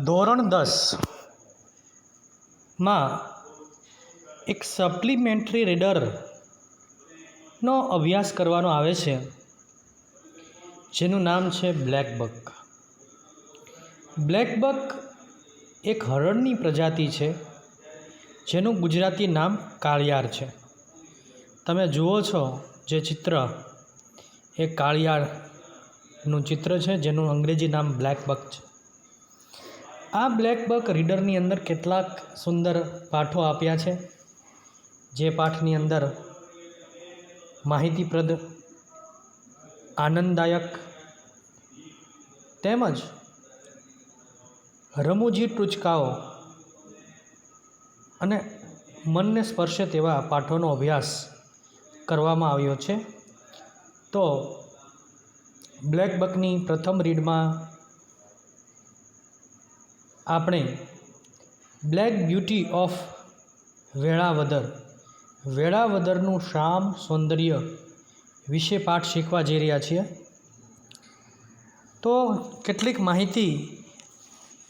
ધોરણ 10 માં એક સપ્લિમેન્ટરી રીડરનો અભ્યાસ કરવાનો આવે છે, જેનું નામ છે બ્લેક બક. બ્લેક બક એક હરણની પ્રજાતિ છે, જેનું ગુજરાતી નામ કાળિયાર છે. તમે જુઓ છો જે ચિત્ર એ કાળિયારનું ચિત્ર છે, જેનું અંગ્રેજી નામ બ્લેક બક છે. આ બ્લેક બક રીડરની અંદર કેટલાક સુંદર પાઠો આપ્યા છે, જે પાઠની અંદર માહિતીપ્રદ, આનંદદાયક તેમજ રમૂજી ટૂચકાઓ અને મનને સ્પર્શે તેવા પાઠોનો અભ્યાસ કરવામાં આવ્યો છે. તો બ્લેક બકની પ્રથમ રીડમાં આપણે બ્લેક બ્યુટી ઓફ વેળાવદરનું શામ સૌંદર્ય વિશે પાઠ શીખવા જઈ રહ્યા છીએ. તો કેટલીક માહિતી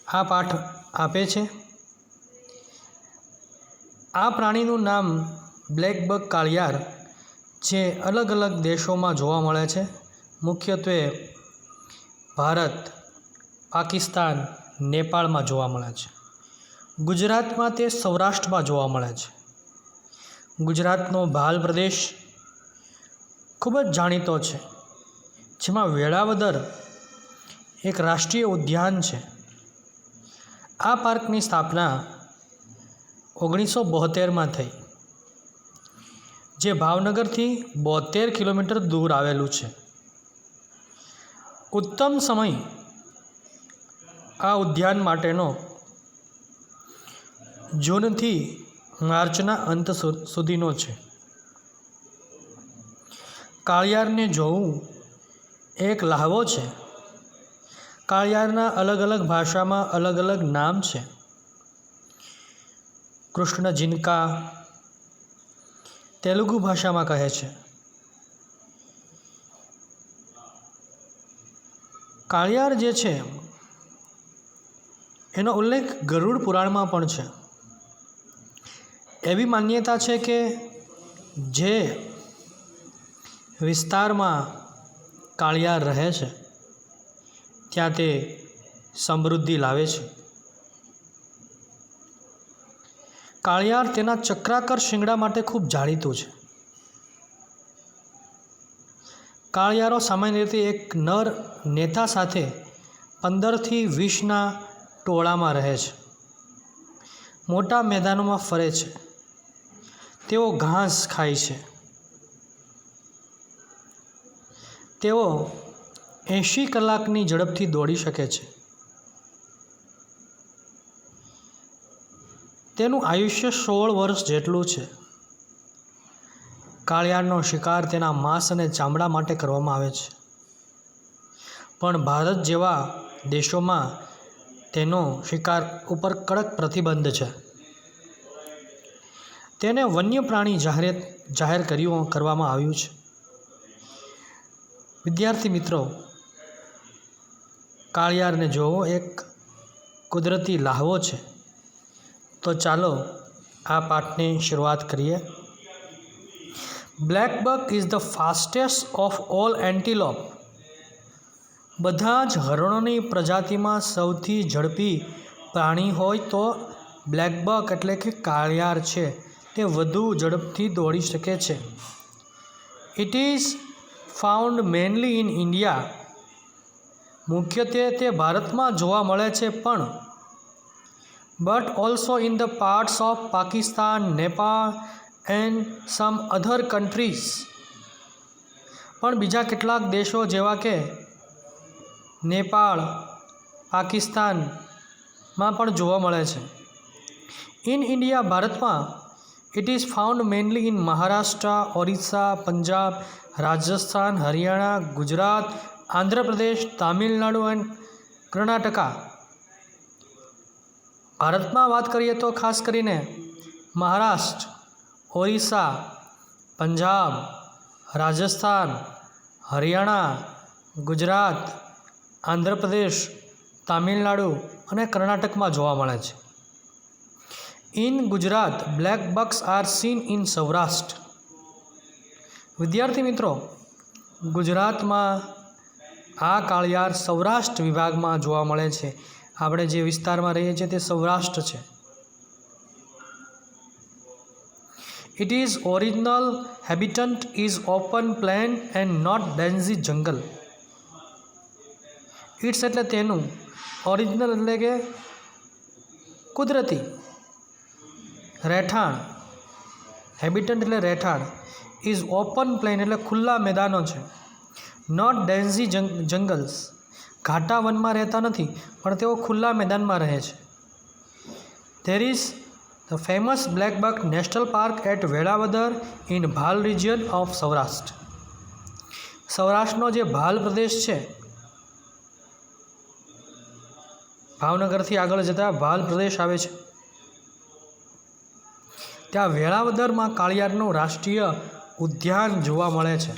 આ પાઠ આપે છે. આ પ્રાણીનું નામ બ્લેક બક કાળિયાર જે અલગ અલગ દેશોમાં જોવા મળે છે, મુખ્યત્વે ભારત, પાકિસ્તાન, નેપાળમાં જોવા મળે છે. ગુજરાતમાં તે સૌરાષ્ટ્રમાં જોવા મળે છે. ગુજરાતનો ભાલ પ્રદેશ ખૂબ જ જાણીતો છે, જેમાં વેળાવદર એક રાષ્ટ્રીય ઉદ્યાન છે. આ પાર્કની સ્થાપના 1972માં થઈ, જે ભાવનગરથી 72 કિલોમીટર દૂર આવેલું છે. ઉત્તમ સમય આ ઉદ્યાન માટેનો જૂનથી માર્ચના અંત સુધીનો છે. કાળિયારને જોવું એક લહાવો છે. કાળિયારના અલગ અલગ ભાષામાં અલગ અલગ નામ છે. કૃષ્ણ જિનકા તેલુગુ ભાષામાં કહે છે. કાળિયાર જે છે એનો ઉલ્લેખ ગરુડ પુરાણમાં પણ છે. એવી માન્યતા છે કે જે વિસ્તારમાં કાળિયાર રહે છે ત્યાં તે સમૃદ્ધિ લાવે છે. કાળિયાર તેના ચક્રાકાર શિંગડા માટે ખૂબ જાણીતું છે. કાળિયારો સામાન્ય રીતે એક નર નેતા સાથે 15થી 20ના ટોળામાં રહે છે. મોટા મેદાનોમાં ફરે છે. તેઓ ઘાસ ખાય છે. તેઓ 80 કલાકની ઝડપથી દોડી શકે છે. તેનું આયુષ્ય 16 વર્ષ જેટલું છે. કાળિયારનો શિકાર તેના માંસ અને ચામડા માટે કરવામાં આવે છે, પણ ભારત જેવા દેશોમાં તેનો શિકાર ઉપર કડક પ્રતિબંધ છે. તેને વન્ય પ્રાણી જાહેર કરવામાં આવ્યું છે. વિદ્યાર્થી મિત્રો, કાળિયારને જોવો એક કુદરતી લહાવો છે. તો ચાલો આ પાઠની શરૂઆત કરીએ. Black buck is the fastest of all antelope. બધા જ હરણોની પ્રજાતિમાં સૌથી ઝડપી પ્રાણી હોય તો બ્લેક બક એટલે કે કાળિયાર છે. તે વધુ ઝડપથી દોડી શકે છે. It is found mainly in India. મુખ્યત્વે તે ભારતમાં જોવા મળે છે, પણ but also in the parts of Pakistan, Nepal and sum other countries. પણ બીજા કેટલાક દેશો જેવા કે નેપાળ, પાકિસ્તાનમાં પણ જોવા મળે છે. ઇન ઇન્ડિયા, ભારતમાં it is found mainly in Maharashtra, Orissa, Punjab, Rajasthan, Haryana, Gujarat, Andhra Pradesh, Tamil Nadu and Karnataka. ભારતમાં વાત કરીએ તો ખાસ કરીને મહારાષ્ટ્ર, ઓરિસ્સા, પંજાબ, રાજસ્થાન, હરિયાણા, ગુજરાત, આંધ્રપ્રદેશ, તામિલનાડુ અને કર્ણાટકમાં જોવા મળે છે. In Gujarat black bucks are seen in Saurashtra. વિદ્યાર્થી મિત્રો, ગુજરાતમાં આ કાળિયાર સૌરાષ્ટ્ર વિભાગમાં જોવા મળે છે. આપણે જે વિસ્તારમાં રહીએ છીએ તે સૌરાષ્ટ્ર છે. It is original habitat is open plain and not dense jungle. It's એટલે તેનું, ઓરિજિનલ એટલે કે કુદરતી રહેઠાણ, હેબિટન્ટ એટલે રહેઠાણ, ઇઝ ઓપન પ્લેન એટલે ખુલ્લા મેદાનો છે, નોટ ડેન્ઝી જંગલ્સ ઘાટા વનમાં રહેતા નથી પણ તેઓ ખુલ્લા મેદાનમાં રહે છે. There is the famous blackbuck national park at Velavadar in Bhal region of Saurashtra. સૌરાષ્ટ્રનો જે ભાલ પ્રદેશ છે, ભાવનગરથી આગળ જતા ભાલ પ્રદેશ આવે છે, ત્યાં વેળાવદરમાં કાળિયારનું રાષ્ટ્રીય ઉદ્યાન જોવા મળે છે.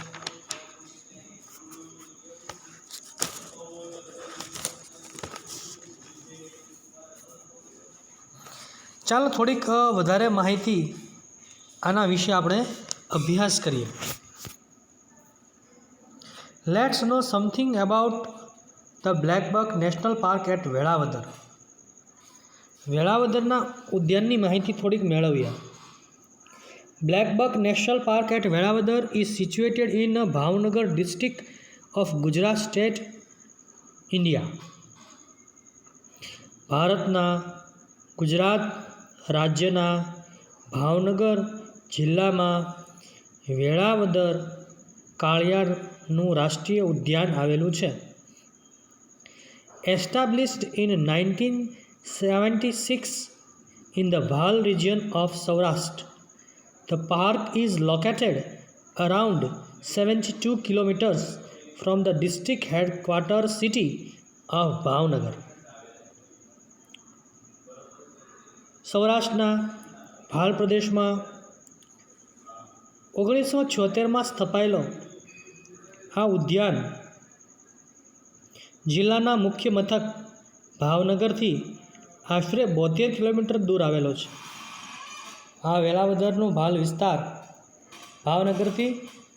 ચાલો થોડીક વધારે માહિતી આના વિશે આપણે અભ્યાસ કરીએ. Let's know something about the blackbuck national park at Velavadar. વેળાવદરના ઉદ્યાનની માહિતી થોડીક મેળવીએ. Blackbuck national park at Velavadar is situated in Bhavnagar district of Gujarat state, India. ભારતના ગુજરાત રાજ્યના ભાવનગર જિલ્લામાં વેળાવદર કાળિયારનું રાષ્ટ્રીય ઉદ્યાન આવેલું છે. Established in 1976 in the Bhal region of Saurashtra, the park is located around 72 kilometers from the district headquarters city of Bhavnagar. સૌરાષ્ટ્રના ભાલ પ્રદેશમાં 1976માં સ્થપાયેલો આ ઉદ્યાન જિલ્લાના મુખ્ય મથક ભાવનગરથી આશરે 72 કિલોમીટર દૂર આવેલો છે. આ વેળાવદરનો ભાલ વિસ્તાર ભાવનગરથી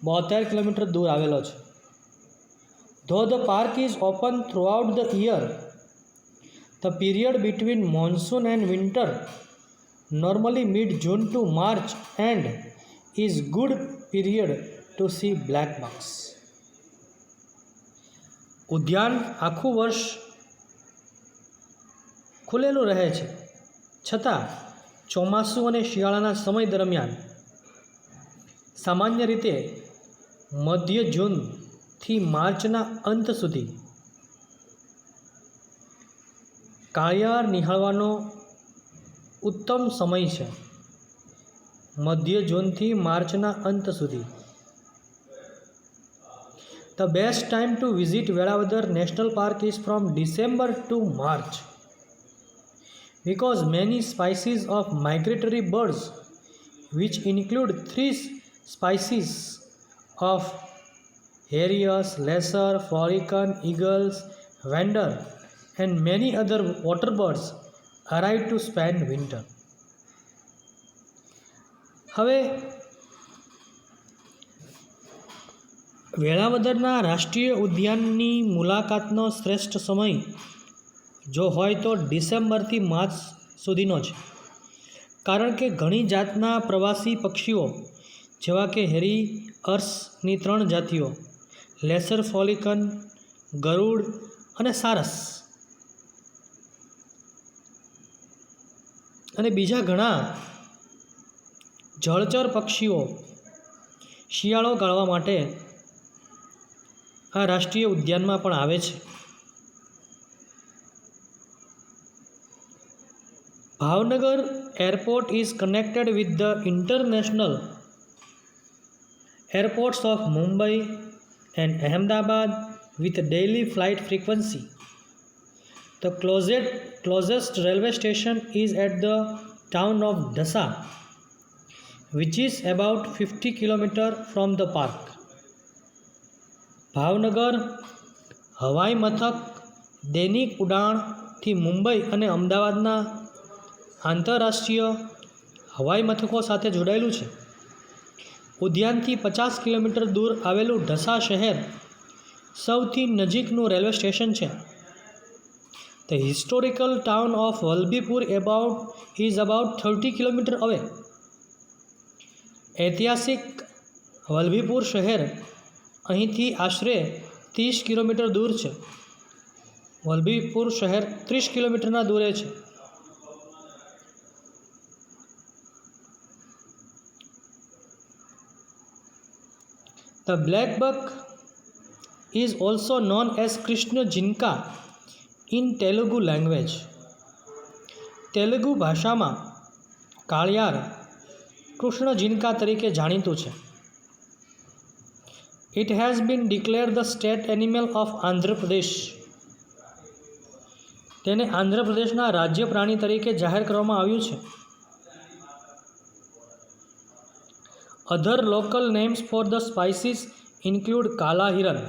72 કિલોમીટર દૂર આવેલો છે. Though the park is open throughout the year, the period between monsoon and winter, normally mid-June to March, and is good period to see black bucks. ઉદ્યાન આખું વર્ષ ખુલેલું રહે છે, છતાં ચોમાસું અને શિયાળાના સમય દરમિયાન સામાન્ય રીતે મધ્ય જૂનથી માર્ચના અંત સુધી કાળિયાર નિહાળવાનો ઉત્તમ સમય છે. મધ્ય જૂનથી માર્ચના અંત સુધી. The best time to visit Velavadar National Park is from December to March, because many species of migratory birds, which include 3 species of Harius, lesser, falcon, eagles, vander, and many other water birds, arrive to spend winter. હવે વેળાવદરના રાષ્ટ્રીય ઉદ્યાનની મુલાકાતનો શ્રેષ્ઠ સમય જો હોય તો ડિસેમ્બરથી March સુધીનો છે, કારણ કે ઘણી જાતના પ્રવાસી પક્ષીઓ જેવા કે હેરી અર્સની 3 જાતિઓ, લેસર ફોલિકન, ગરુડ અને સારસ અને બીજા ઘણા જળચર પક્ષીઓ શિયાળો ગાળવા માટે આ રાષ્ટ્રીય ઉદ્યાનમાં પણ આવે છે. Bhavnagar airport is connected with the international airports of Mumbai and Ahmedabad with daily flight frequency. The closest railway station is at the town of Dasa, which is about 50 km from the park. Bhavnagar હવાઈ મથક દૈનિક ઉડાણ થી મુંબઈ અને અમદાવાદના આંતરરાષ્ટ્રીય હવાઈ મથકો સાથે જોડાયેલું છે. ઉદ્યાનથી 50 કિલોમીટર દૂર આવેલું ઢસા શહેર સૌથી નજીકનું રેલવે સ્ટેશન છે. The historical town of Valbipur is about 30 kilometers away. ઐતિહાસિક વલ્લભીપુર શહેર અહીંથી આશરે 30 કિલોમીટર દૂર છે. વલ્લભીપુર શહેર 30 કિલોમીટરના દૂરે છે. The black buck is also known as Krishna Jinka in Telugu language. Telugu ભાષામાં કાળિયાર કૃષ્ણ જિંકા તરીકે જાણીતું છે. It has been declared the state animal of Andhra Pradesh. તેને આંધ્રપ્રદેશના રાજ્ય પ્રાણી તરીકે જાહેર કરવામાં આવ્યું છે. Other local names for the species include કાલા Hiran,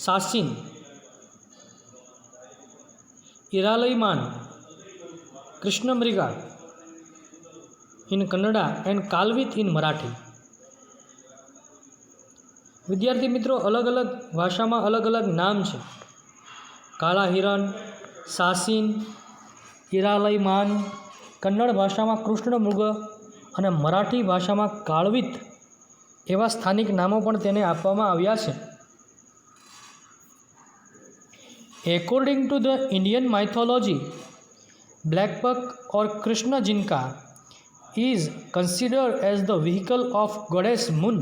સાસીન, ઇરાલયમાન, કૃષ્ણમૃગા in Kannada and કાલવીત in Marathi. વિદ્યાર્થી મિત્રો, અલગ અલગ ભાષામાં અલગ અલગ નામ છે. કાળા હિરણ, સાસીન, ઇરાલયમાન, કન્નડ ભાષામાં કૃષ્ણમૃગ અને મરાઠી ભાષામાં કાળવીત એવા સ્થાનિક નામો પણ તેને આપવામાં આવ્યા છે. According to the Indian mythology, black buck or Krishna Jinka is considered as the vehicle of goddess Moon.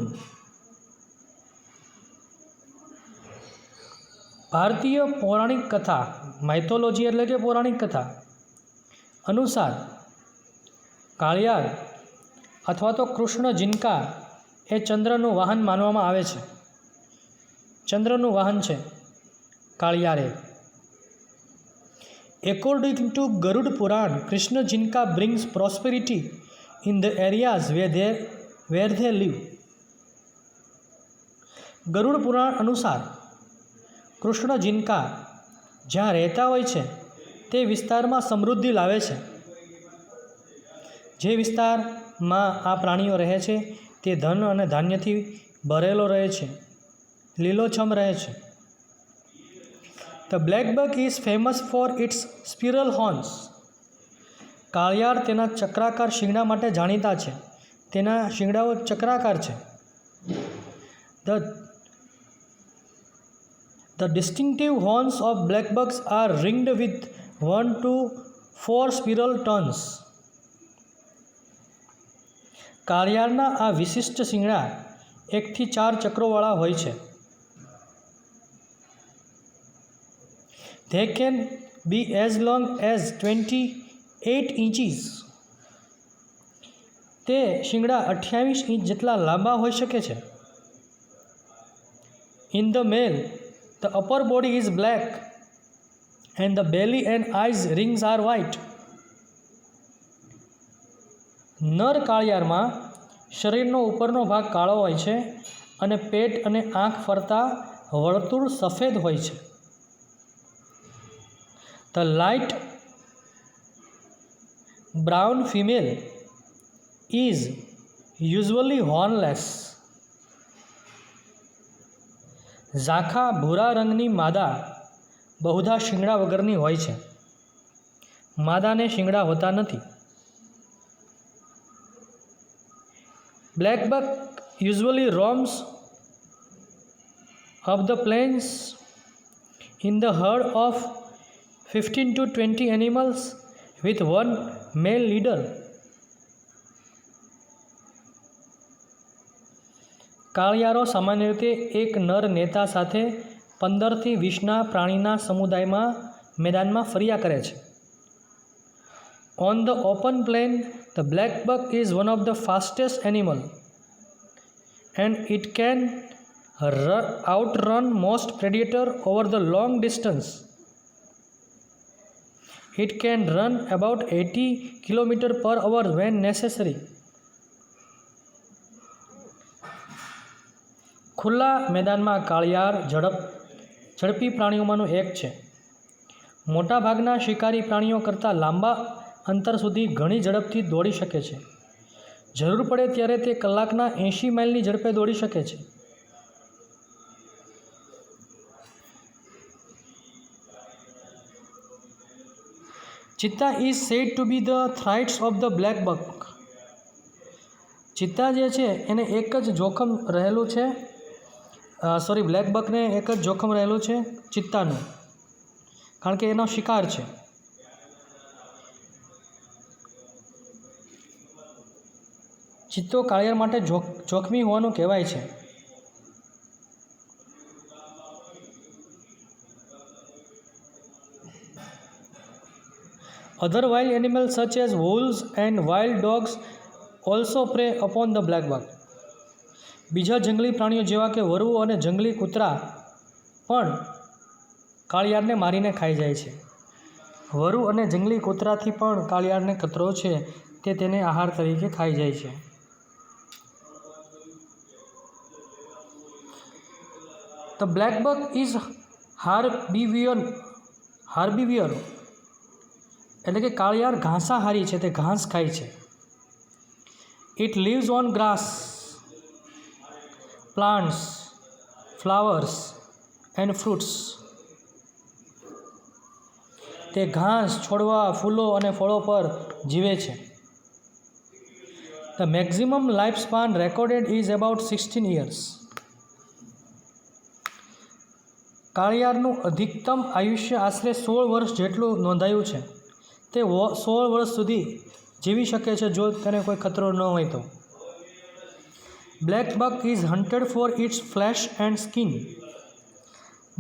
ભારતીય પૌરાણિક કથા, માઇથોલોજી એટલે કે પૌરાણિક કથા અનુસાર કાળિયાર અથવા તો કૃષ્ણ જિંકા એ ચંદ્રનું વાહન માનવામાં આવે છે. ચંદ્રનું વાહન છે કાળિયારે. According to Garud Puran, Krishna Jinka brings prosperity in the areas where they live. ગરુડ પુરાણ અનુસાર કૃષ્ણ જિંકા જ્યાં રહેતા હોય છે તે વિસ્તારમાં સમૃદ્ધિ લાવે છે. જે વિસ્તારમાં આ પ્રાણીઓ રહે છે તે ધન અને ધાન્યથી ભરેલો રહે છે, લીલોછમ રહે છે. The black buck is famous for its spiral horns. કાળિયાર તેના ચક્રાકાર શિંગડા માટે જાણીતા છે. તેના શિંગડાઓ ચક્રાકાર છે. The distinctive horns of black bucks are ringed with 1 to 4 spiral turns. કાળિયારના આ વિશિષ્ટ શિંગડા 1 થી 4 ચક્રોવાળા હોય છે. They can be as long as 28 inches. તે શિંગડા 28 ઇંચ જેટલા લાંબા હોઈ શકે છે. In the male, the upper body is black and the belly and eyes rings are white. નર કાળિયારમાં શરીરનો ઉપરનો ભાગ કાળો હોય છે અને પેટ અને આંખ ફરતા વર્તુળ સફેદ હોય છે. The light brown female is usually hornless. ઝાંખા ભૂરા રંગની માદા બહુધા શિંગડા વગરની હોય છે. માદાને શિંગડા હોતા નથી. Black buck usually roams up the plains in the herd of 15 to 20 animals with one male leader. કાળિયારો સામાન્ય રીતે એક નર નેતા સાથે 15 થી 20ના પ્રાણીના સમુદાયમાં મેદાનમાં ફર્યા કરે છે. On the open plain, the black buck is one of the fastest animal and it can outrun most predator over the long distance. It can run about 80 km/h when necessary. ખુલ્લા મેદાનમાં કાળિયાર ઝડપી પ્રાણીઓમાંનું એક છે મોટાભાગના શિકારી પ્રાણીઓ કરતાં લાંબા અંતર સુધી ઘણી ઝડપથી દોડી શકે છે. જરૂર પડે ત્યારે તે કલાકના 80 માઇલની ઝડપે દોડી શકે છે. Cheetah is said to be the threats of the black buck. ચિત્તા જે છે એને એક જ જોખમ રહેલું છે, બ્લેક બકને એક જ જોખમ રહેલું છે ચિત્તાનું, કારણ કે એનો શિકાર છે. ચિત્તો કાળિયાર માટે જોખમી હોવાનું કહેવાય છે. Other wild animals such as wolves and wild dogs also prey upon the black buck. બીજા જંગલી પ્રાણીઓ જેવા કે વરુ અને જંગલી કૂતરા પણ કાળિયારને મારીને ખાઈ જાય છે. વરુ અને જંગલી કૂતરાથી પણ કાળિયારને ખતરો છે, તે તેને આહાર તરીકે ખાઈ જાય છે. The black buck is herbivorous. એટલે કે કાળિયાર ઘાસાહારી છે, તે ઘાસ ખાય છે. It leaves on grass, plants, flowers and fruits. તે ઘાસ, છોડવા, ફૂલો અને ફળો પર જીવે છે. The maximum life span recorded is about 16 years. કાળિયારનું અધિકતમ આયુષ્ય આશરે 16 વર્ષ જેટલું નોંધાયું છે. તે 16 વર્ષ સુધી જીવી શકે છે જો તેને કોઈ ખતરો ન હોય તો. Black buck is hunted for its flesh and skin.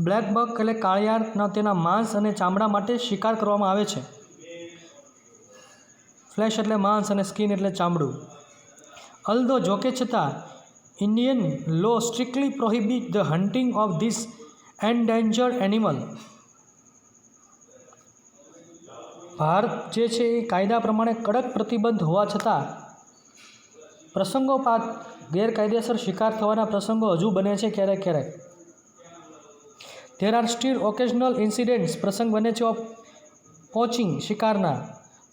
Black buck એટલે કાળિયાર તેના માંસ અને ચામડા માટે શિકાર કરવામાં આવે છે. ફ્લેશ એટલે માંસ અને સ્કિન એટલે ચામડું. અલ્ધો જોકે છતાં Indian law strictly prohibit the hunting of this endangered animal. Bharat જે છે એ કાયદા પ્રમાણે કડક પ્રતિબંધ હોવા છતાં પ્રસંગોપાત ગેરકાયદેસર શિકાર થવાના પ્રસંગો હજુ બને છે ક્યારેક ક્યારેક. There are still occasional incidents. પ્રસંગ બને છે ઓફ પોચિંગ, શિકારના.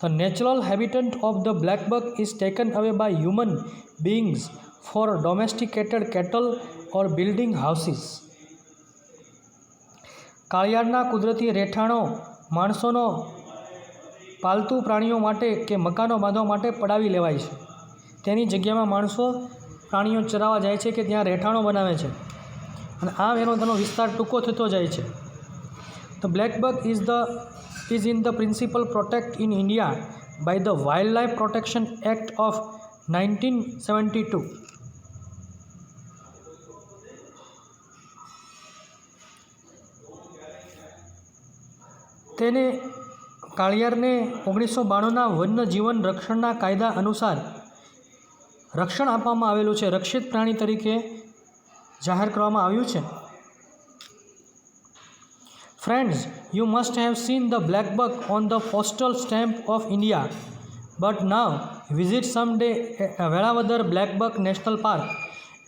The natural habitant of the black buck is taken away by human beings for domesticated cattle or building houses. કાળિયારના કુદરતી રહેઠાણો માણસોનો પાલતુ પ્રાણીઓ માટે કે મકાનો બાંધવા માટે પડાવી લેવાય છે. તેની જગ્યામાં માણસો પ્રાણીઓ ચરાવવા જાય છે કે ત્યાં રહેઠાણો બનાવે છે, અને આમ તેનો વિસ્તાર ટૂંકો થતો જાય છે. The black buck is in the principal protect in India by the wild life protection act of 1972. તેને કાળિયારને 1992ના વન્ય જીવન રક્ષણના કાયદા અનુસાર રક્ષણ આપવામાં આવેલું છે, રક્ષિત પ્રાણી તરીકે જાહેર કરવામાં આવ્યું છે. Friends, you must have seen the black buck on the postal stamp of India, but now visit some day Velavadar black buck national park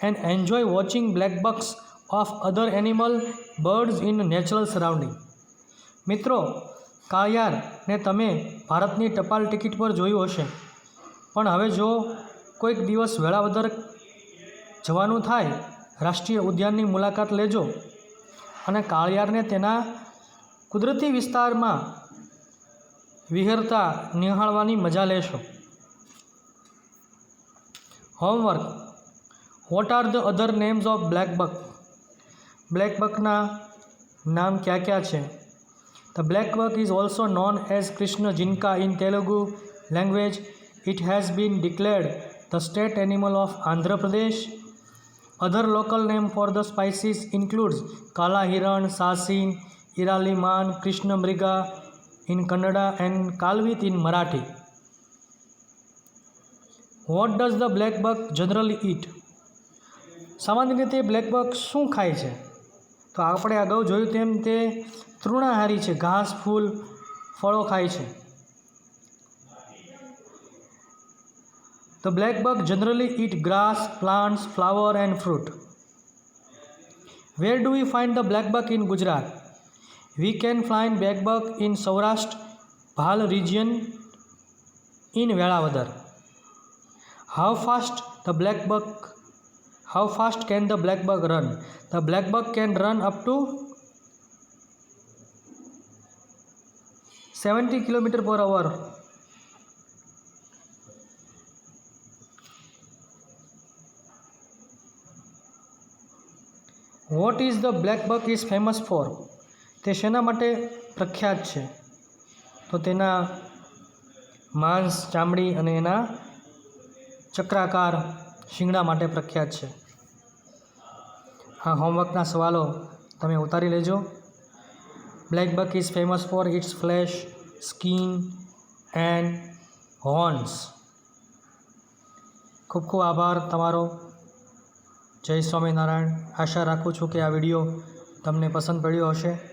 and enjoy watching black bucks of other animal birds in natural surrounding. મિત્રો, કાળિયારને તમે ભારતની ટપાલ ticket પર જોયું હશે, પણ હવે જો કોઈક દિવસ વેળાવદર જવાનું થાય, રાષ્ટ્રીય ઉદ્યાનની મુલાકાત લેજો અને કાળિયારને તેના કુદરતી વિસ્તારમાં વિહરતા નિહાળવાની મજા લેશો. Homework. What are the other names of black buck? Black બકના નામ ક્યાં ક્યાં છે? The black buck is also known as Krishna Jinka in Telugu language. It has been declared the state animal of Andhra Pradesh. Other local name for the species includes Kala Hiran, Sasin, Iraliman, Krishna Mriga in Kannada and Kalvit in Marathi. What does the black buck generally eat? સામાન્ય રીતે black buck શું ખાય છે? તો આપણે અગાઉ જોયું તેમ તે તૃણાહારી છે, ઘાસ, ફૂલ, ફળો ખાય છે. The black buck generally eat grass, plants, flower and fruit. Where do we find the black buck in Gujarat? We can find black buck in Saurashtra, Bhal region in Velavadar. How fast can the black buck run? The black buck can run up to 70 km/h. What is the black buck is famous for? તે શેના માટે પ્રખ્યાત છે? તો તેના માંસ, ચામડી અને એના ચક્રાકાર શિંગડા માટે પ્રખ્યાત છે. આ હોમવર્કના સવાલો તમે ઉતારી લેજો. Black buck is famous for its flesh, skin and horns. ખૂબ ખૂબ આભાર તમારો. જય સ્વામિનારાયણ. આશા રાખું છું કે આ વિડીયો તમને પસંદ પડ્યો હશે.